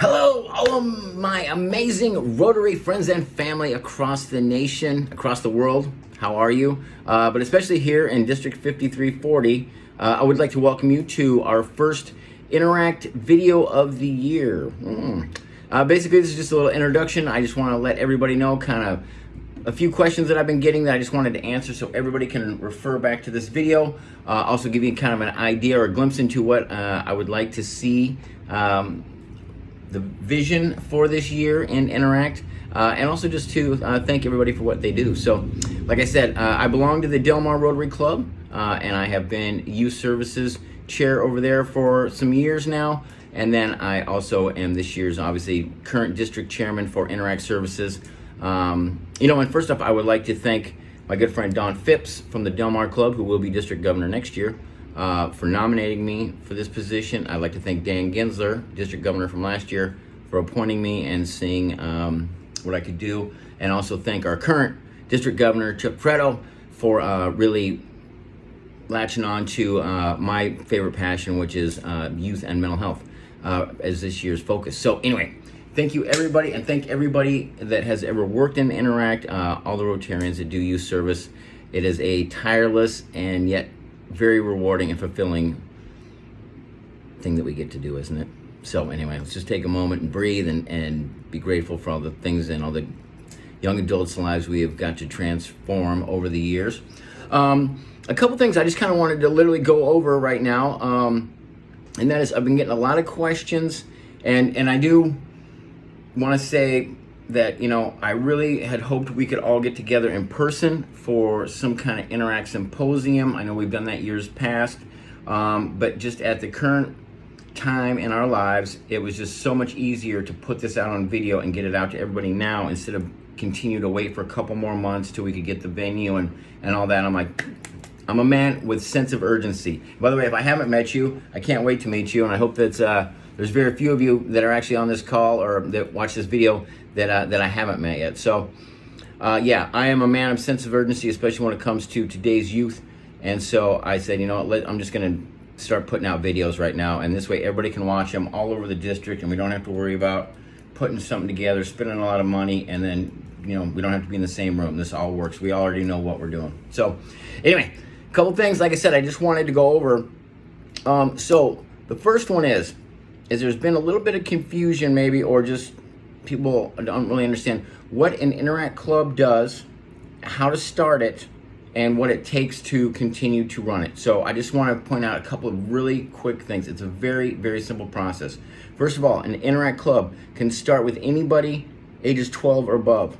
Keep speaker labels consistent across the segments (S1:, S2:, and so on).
S1: Hello, all of my amazing Rotary friends and family across the nation, across the world. How are you? But especially here in District 5340, I would like to welcome you to our first Interact video of the year. Basically, this is just a little introduction. I just want to let everybody know kind of a few questions that I've been getting that I just wanted to answer so everybody can refer back to this video. Also give you kind of an idea or a glimpse into what I would like to see the vision for this year in Interact, and also just to thank everybody for what they do. So, like I said, I belong to the Del Mar Rotary Club, and I have been Youth Services Chair over there for some years now, and then I also am this year's, obviously, current District Chairman for Interact Services. And first off, I would like to thank my good friend Don Phipps from the Del Mar Club, who will be District Governor next year, for nominating me for this position. I'd like to thank Dan Ginsler, District Governor from last year, for appointing me and seeing what I could do. And also thank our current District Governor, Chuck Fredo, for really latching on to my favorite passion, which is youth and mental health, as this year's focus. So anyway, thank you everybody, and thank everybody that has ever worked in Interact, all the Rotarians that do youth service. It is a tireless and yet very rewarding and fulfilling thing that we get to do, isn't it? So anyway, let's just take a moment and breathe and be grateful for all the things and all the young adults' lives we have got to transform over the years. A couple things I just kind of wanted to literally go over right now, and that is I've been getting a lot of questions, and I do want to say that, I really had hoped we could all get together in person for some kind of Interact symposium. I know we've done that years past, but just at the current time in our lives, it was just so much easier to put this out on video and get it out to everybody now instead of continue to wait for a couple more months till we could get the venue and all that. I'm like, I'm a man with sense of urgency. By the way, if I haven't met you, I can't wait to meet you, and I hope that there's very few of you that are actually on this call or that watch this video that I haven't met yet. So, yeah, I am a man of sense of urgency, especially when it comes to today's youth. And so I said, I'm just going to start putting out videos right now, and this way everybody can watch them all over the district, and we don't have to worry about putting something together, spending a lot of money, and then, we don't have to be in the same room. This all works. We already know what we're doing. So, anyway, a couple things, like I said, I just wanted to go over. So, the first one is there's been a little bit of confusion maybe, or just people don't really understand what an Interact Club does, how to start it, and what it takes to continue to run it. So I just want to point out a couple of really quick things. It's a very, very simple process. First of all, an Interact Club can start with anybody ages 12 or above.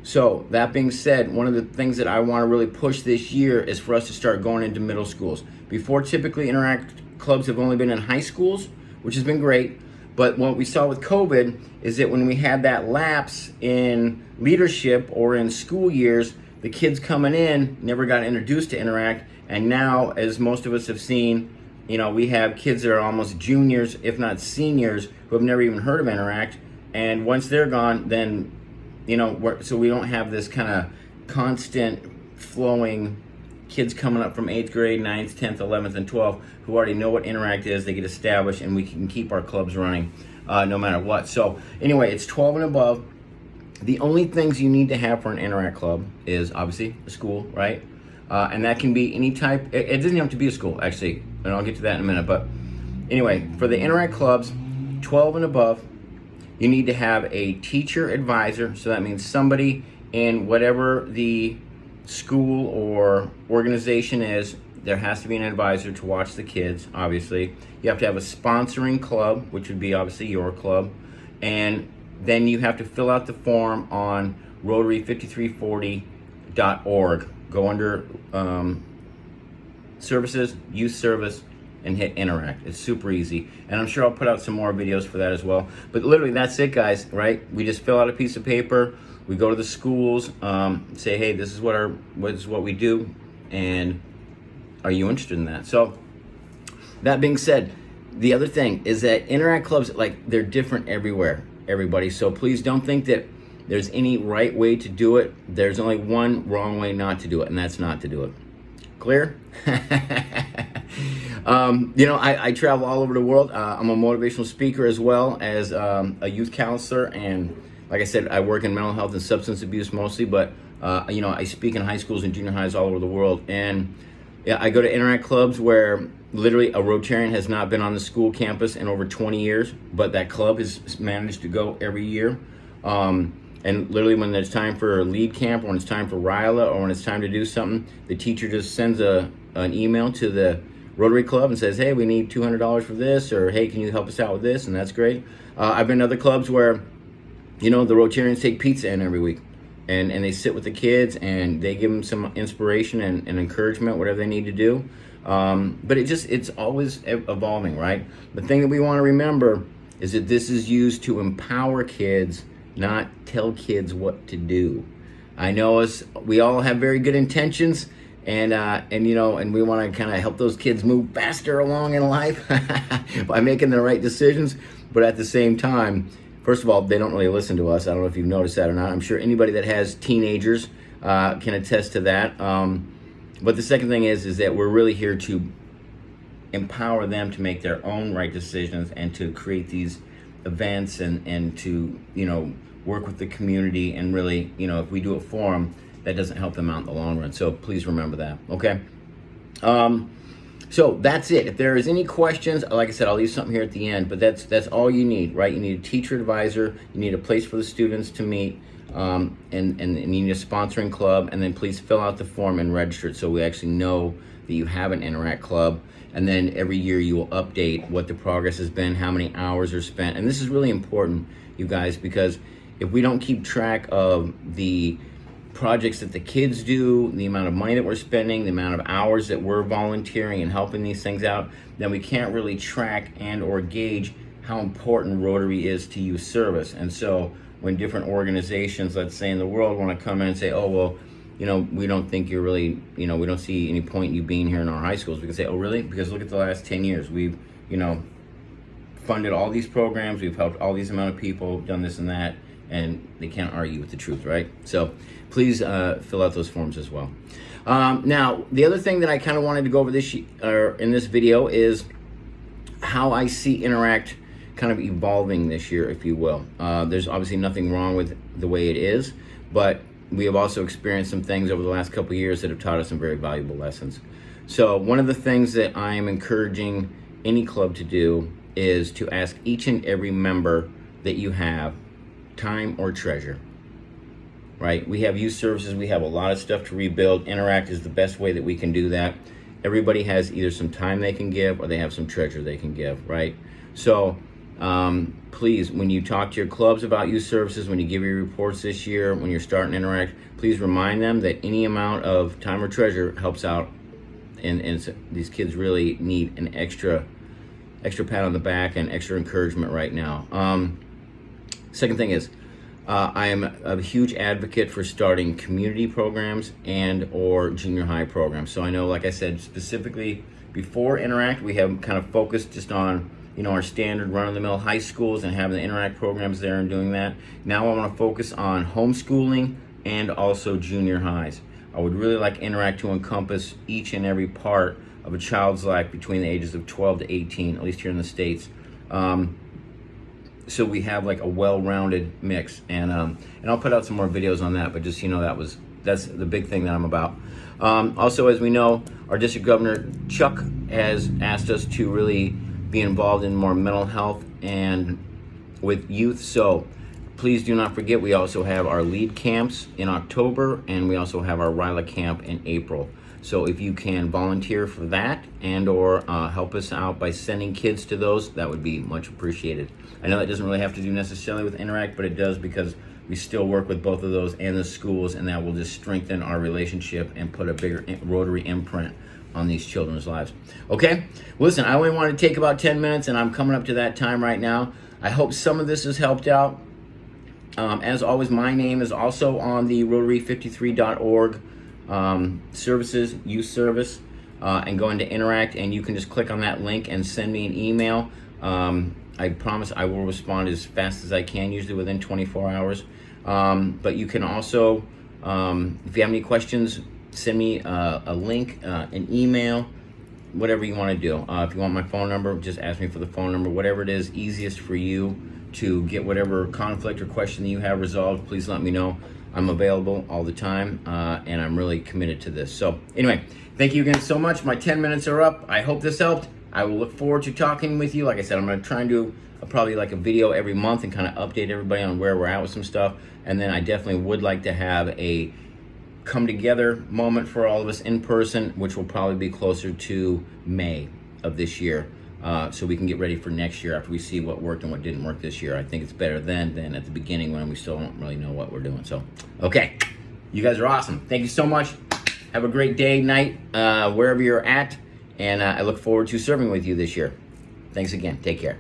S1: So that being said, one of the things that I want to really push this year is for us to start going into middle schools. Before, typically Interact Clubs have only been in high schools, which has been great. But what we saw with COVID is that when we had that lapse in leadership or in school years, the kids coming in never got introduced to Interact. And now, as most of us have seen, we have kids that are almost juniors, if not seniors, who have never even heard of Interact. And once they're gone, then, so we don't have this kind of constant flowing kids coming up from 8th grade, 9th, 10th, 11th, and 12th who already know what Interact is. They get established, and we can keep our clubs running no matter what. So anyway, it's 12 and above. The only things you need to have for an Interact Club is obviously a school, right? And that can be any type. It doesn't have to be a school, actually, and I'll get to that in a minute. But anyway, for the Interact Clubs, 12 and above, you need to have a teacher advisor. So that means somebody in whatever the school or organization is, there has to be an advisor to watch the kids, obviously. You have to have a sponsoring club, which would be obviously your club. And then you have to fill out the form on Rotary5340.org. Go under services, youth service, and hit Interact. It's super easy. And I'm sure I'll put out some more videos for that as well. But literally, that's it, guys, right? We just fill out a piece of paper. We go to the schools, say, hey, this is what we do, and are you interested in that? So, that being said, the other thing is that Interact Clubs, they're different everywhere, everybody. So please don't think that there's any right way to do it. There's only one wrong way not to do it, and that's not to do it. Clear? I travel all over the world. I'm a motivational speaker as well as a youth counselor, and like I said, I work in mental health and substance abuse mostly, but I speak in high schools and junior highs all over the world. And yeah, I go to Interact clubs where literally a Rotarian has not been on the school campus in over 20 years, but that club has managed to go every year. And literally when it's time for a lead camp, or when it's time for RILA, or when it's time to do something, the teacher just sends an email to the Rotary Club and says, hey, we need $200 for this, or hey, can you help us out with this? And that's great. I've been to other clubs where, the Rotarians take pizza in every week. And they sit with the kids and they give them some inspiration and encouragement, whatever they need to do. But it's always evolving, right? The thing that we want to remember is that this is used to empower kids, not tell kids what to do. I know we all have very good intentions, and we want to kind of help those kids move faster along in life by making the right decisions. But at the same time, first of all, they don't really listen to us. I don't know if you've noticed that or not. I'm sure anybody that has teenagers can attest to that. But the second thing is that we're really here to empower them to make their own right decisions and to create these events and to, work with the community. And really, if we do it for them, that doesn't help them out in the long run. So please remember that, okay? So that's it. If there is any questions, like I said, I'll leave something here at the end, but that's all you need, right? You need a teacher advisor, you need a place for the students to meet, and you need a sponsoring club, and then please fill out the form and register it so we actually know that you have an Interact club. And then every year you will update what the progress has been, how many hours are spent. And this is really important, you guys, because if we don't keep track of the projects that the kids do, the amount of money that we're spending, the amount of hours that we're volunteering and helping these things out, then we can't really track and or gauge how important Rotary is to youth service. And so when different organizations, let's say in the world, want to come in and say, oh, well, we don't think you're really, we don't see any point in you being here in our high schools, we can say, oh, really? Because look at the last 10 years. We've, funded all these programs, we've helped all these amount of people, done this and that, and they can't argue with the truth, right? So please fill out those forms as well. Now, the other thing that I kind of wanted to go over in this video is how I see Interact kind of evolving this year, if you will. There's obviously nothing wrong with the way it is, but we have also experienced some things over the last couple of years that have taught us some very valuable lessons. So one of the things that I am encouraging any club to do is to ask each and every member that you have time or treasure, right? We have youth services, we have a lot of stuff to rebuild. Interact is the best way that we can do that. Everybody has either some time they can give or they have some treasure they can give, right? So please, when you talk to your clubs about youth services, when you give your reports this year, when you're starting Interact, please remind them that any amount of time or treasure helps out, and these kids really need an extra pat on the back and extra encouragement right now. Second thing is, I am a huge advocate for starting community programs and or junior high programs. So I know, like I said, specifically before Interact, we have kind of focused just on, our standard run-of-the-mill high schools and having the Interact programs there and doing that. Now I want to focus on homeschooling and also junior highs. I would really like Interact to encompass each and every part of a child's life between the ages of 12 to 18, at least here in the States. So we have like a well-rounded mix, and I'll put out some more videos on that, but just that's the big thing that I'm about. Also, as we know, our district governor Chuck has asked us to really be involved in more mental health and with youth. So please do not forget, we also have our lead camps in October, and we also have our RILA camp in April. So if you can volunteer for that and or help us out by sending kids to those, that would be much appreciated. I know that doesn't really have to do necessarily with Interact, but it does because we still work with both of those and the schools, and that will just strengthen our relationship and put a bigger Rotary imprint on these children's lives. Okay, listen, I only want to take about 10 minutes, and I'm coming up to that time right now. I hope some of this has helped out. As always, my name is also on the Rotary53.org services, youth service, and go into Interact, and you can just click on that link and send me an email. I promise I will respond as fast as I can, usually within 24 hours. But you can also, if you have any questions send me a link, an email, whatever you want to do. If you want my phone number, just ask me for the phone number. Whatever it is easiest for you to get whatever conflict or question that you have resolved, please let me know. I'm available all the time, and I'm really committed to this. So anyway, thank you again so much. My 10 minutes are up. I hope this helped. I will look forward to talking with you. Like I said, I'm going to try and do probably like a video every month and kind of update everybody on where we're at with some stuff. And then I definitely would like to have a come together moment for all of us in person, which will probably be closer to May of this year. So we can get ready for next year after we see what worked and what didn't work this year. I think it's better then than at the beginning when we still don't really know what we're doing. So, okay, you guys are awesome. Thank you so much. Have a great day, night, wherever you're at. And I look forward to serving with you this year. Thanks again. Take care.